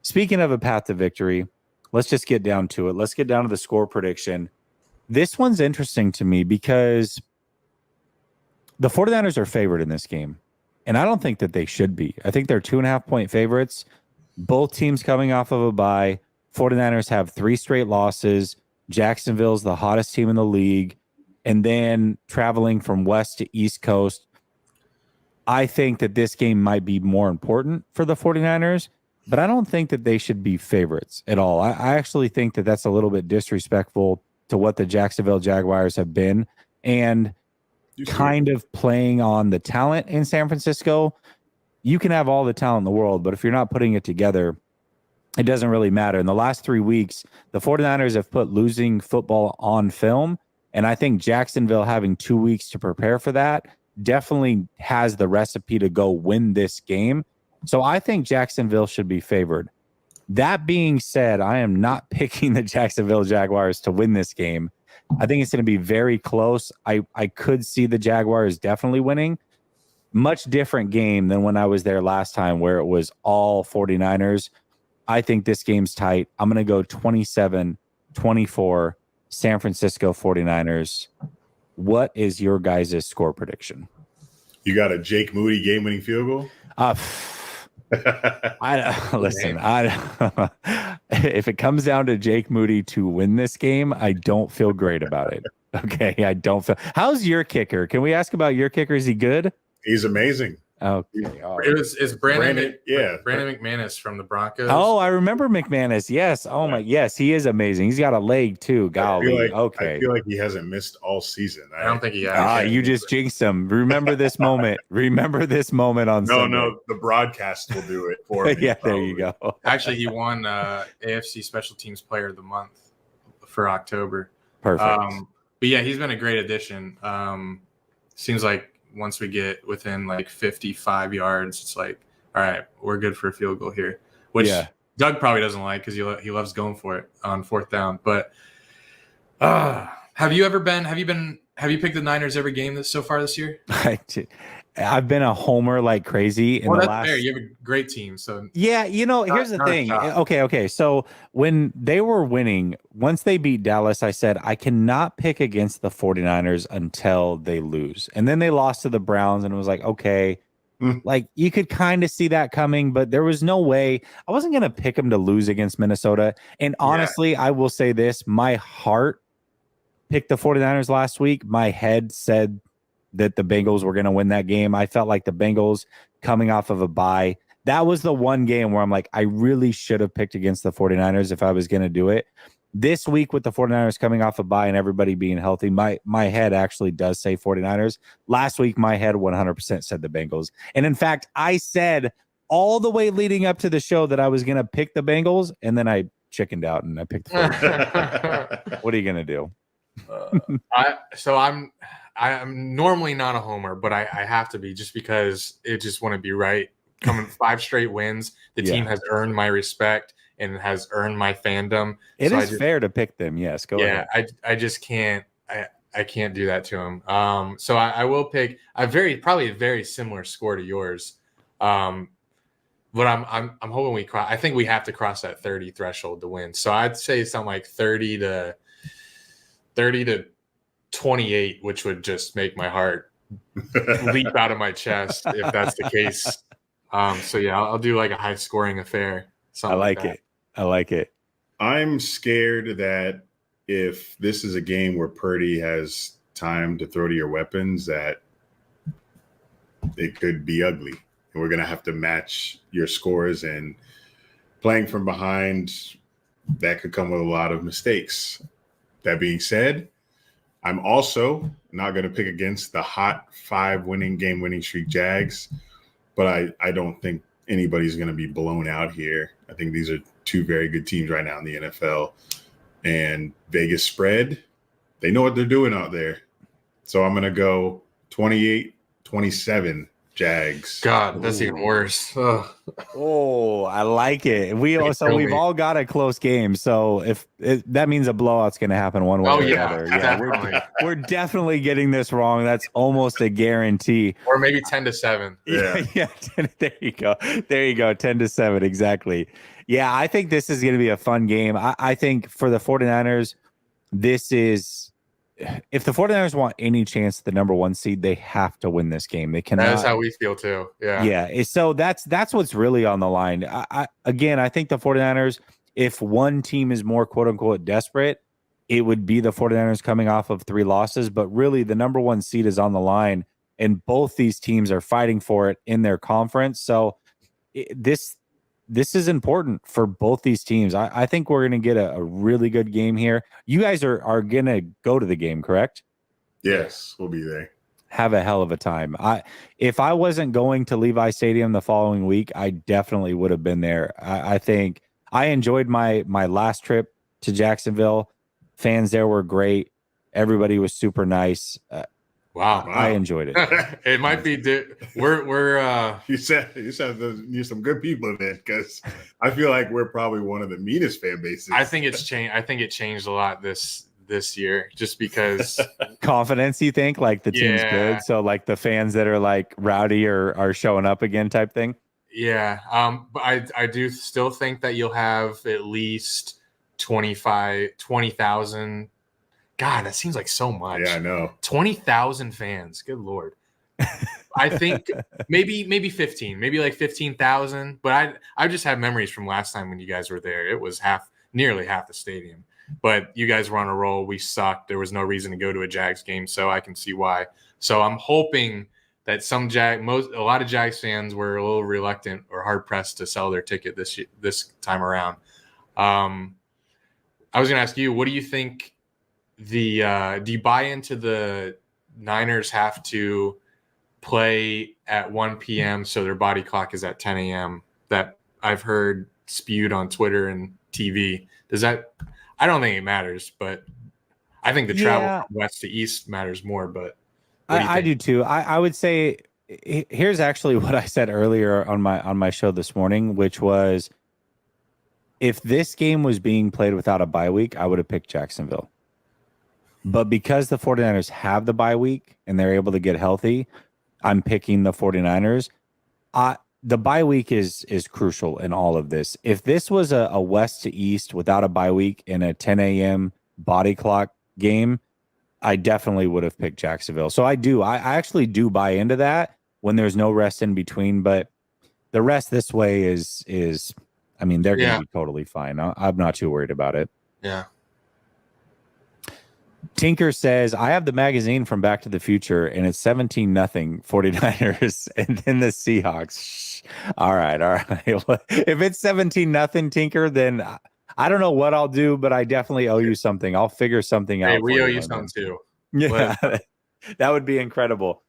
Speaking of a path to victory, let's just get down to it. Let's get down to the score prediction. This one's interesting to me because the 49ers are favored in this game, and I don't think that they should be. I think they're 2.5-point favorites. Both teams coming off of a bye. 49ers have 3 straight losses. Jacksonville's the hottest team in the league. And then traveling from west to east coast, I think that this game might be more important for the 49ers, but I don't think that they should be favorites at all. I actually think that that's a little bit disrespectful to what the Jacksonville Jaguars have been, and kind of playing on the talent in San Francisco. You can have all the talent in the world, but if you're not putting it together, it doesn't really matter. In the last 3 weeks, the 49ers have put losing football on film, and I think Jacksonville having 2 weeks to prepare for that definitely has the recipe to go win this game. So I think Jacksonville should be favored. That being said, I am not picking the Jacksonville Jaguars to win this game. I think it's going to be very close. I could see the Jaguars definitely winning. Much different game than when I was there last time where it was all 49ers. I think this game's tight. I'm going to go 27-24 San Francisco 49ers. What is your guys' score prediction? You got a Jake Moody game-winning field goal? Listen. If it comes down to Jake Moody to win this game, I don't feel great about it. Okay, I don't feel. How's your kicker? Can we ask about your kicker? Is he good? He's amazing. Okay. It's Brandon McManus from the Broncos. Oh, I remember McManus. Yes. Oh my. Yes, he is amazing. He's got a leg too. Golly. I feel like he hasn't missed all season. I don't think he has. You just jinxed him. Remember this moment. Remember this moment on Sunday. No, the broadcast will do it for me. Yeah, there you go. Actually, he won AFC Special Teams Player of the Month for October. Perfect. But yeah, he's been a great addition. Seems like once we get within like 55 yards, it's like, all right, we're good for a field goal here, which Doug probably doesn't like because he loves going for it on 4th down. But have you picked the Niners every game so far this year? I've been a homer like crazy in the last. Fair. You have a great team, so yeah. Here's the thing. Okay. So when they were winning, once they beat Dallas, I said I cannot pick against the 49ers until they lose, and then they lost to the Browns, and it was like, okay, like you could kind of see that coming, but there was no way I wasn't gonna pick them to lose against Minnesota. And honestly, I will say this: my heart picked the 49ers last week. My head said that the Bengals were going to win that game. I felt like the Bengals coming off of a bye, that was the one game where I'm like, I really should have picked against the 49ers if I was going to do it. This week with the 49ers coming off a bye and everybody being healthy, my head actually does say 49ers. Last week, my head 100% said the Bengals. And in fact, I said all the way leading up to the show that I was going to pick the Bengals, and then I chickened out and I picked the 49ers. What are you going to do? I'm normally not a homer, but I have to be just because I just want to be right. Coming 5 straight wins, the team has earned my respect and has earned my fandom. It is fair to pick them. Yes, go ahead. I just can't. I can't do that to him. So I will pick probably a very similar score to yours. But I'm hoping I think we have to cross that 30 threshold to win. So I'd say something like 30 to 28, which would just make my heart leap out of my chest if that's the case. So yeah, I'll do like a high scoring affair. I like it. I'm scared that if this is a game where Purdy has time to throw to your weapons, that it could be ugly. And we're going to have to match your scores, and playing from behind, that could come with a lot of mistakes. That being said, I'm also not going to pick against the hot 5-winning game-winning streak Jags, but I don't think anybody's going to be blown out here. I think these are 2 very good teams right now in the NFL. And Vegas spread, they know what they're doing out there. So I'm going to go 28-27 Jags. God, that's even worse. Oh, I like it. We've all got a close game. So if that means a blowout's going to happen one way or the other. Yeah, we're definitely getting this wrong. That's almost a guarantee. Or maybe 10-7. Yeah. There you go. 10-7. Exactly. Yeah, I think this is going to be a fun game. I think for the 49ers, this is if the 49ers want any chance at the number 1 seed, they have to win this game. They cannot. That is how we feel too. Yeah. Yeah. So that's what's really on the line. Again, I think the 49ers, if one team is more quote unquote desperate, it would be the 49ers coming off of 3 losses. But really, the number 1 seed is on the line, and both these teams are fighting for it in their conference. So this is important for both these teams. I think we're going to get a really good game here. You guys are going to go to the game, correct? Yes, we'll be there. Have a hell of a time. If I wasn't going to Levi Stadium the following week, I definitely would have been there. I think I enjoyed my last trip to Jacksonville. Fans there were great. Everybody was super nice. Wow. I enjoyed it. It might be. We're. You said you're some good people then, because I feel like we're probably one of the meanest fan bases. I think it's changed. I think it changed a lot this year, just because confidence. You think like the team's good, so like the fans that are like rowdy are showing up again, type thing. Yeah. But I do still think that you'll have at least 20,000. God, that seems like so much. Yeah, I know. 20,000 fans. Good Lord. I think maybe 15, maybe like 15,000. But I just have memories from last time when you guys were there. It was nearly half the stadium. But you guys were on a roll. We sucked. There was no reason to go to a Jags game, so I can see why. So I'm hoping that a lot of Jags fans were a little reluctant or hard pressed to sell their ticket this time around. I was going to ask you, what do you think? Do you buy into the Niners have to play at 1 p.m. so their body clock is at 10 a.m. that I've heard spewed on Twitter and TV? Does that? I don't think it matters, but I think the travel from west to east matters more. But I do too. I would say here's actually what I said earlier on my show this morning, which was if this game was being played without a bye week, I would have picked Jacksonville. But because the 49ers have the bye week and they're able to get healthy, I'm picking the 49ers. The bye week is crucial in all of this. If this was a west to east without a bye week in a 10 a.m. body clock game, I definitely would have picked Jacksonville. So I actually do buy into that when there's no rest in between. But the rest this way is I mean, they're going to be totally fine. I'm not too worried about it. Yeah. Tinker says, I have the magazine from Back to the Future, and it's 17-0 49ers, and then the Seahawks. Shh. All right. If it's 17-0, Tinker, then I don't know what I'll do, but I definitely owe you something. I'll figure something out. We owe you something too. Yeah, that would be incredible.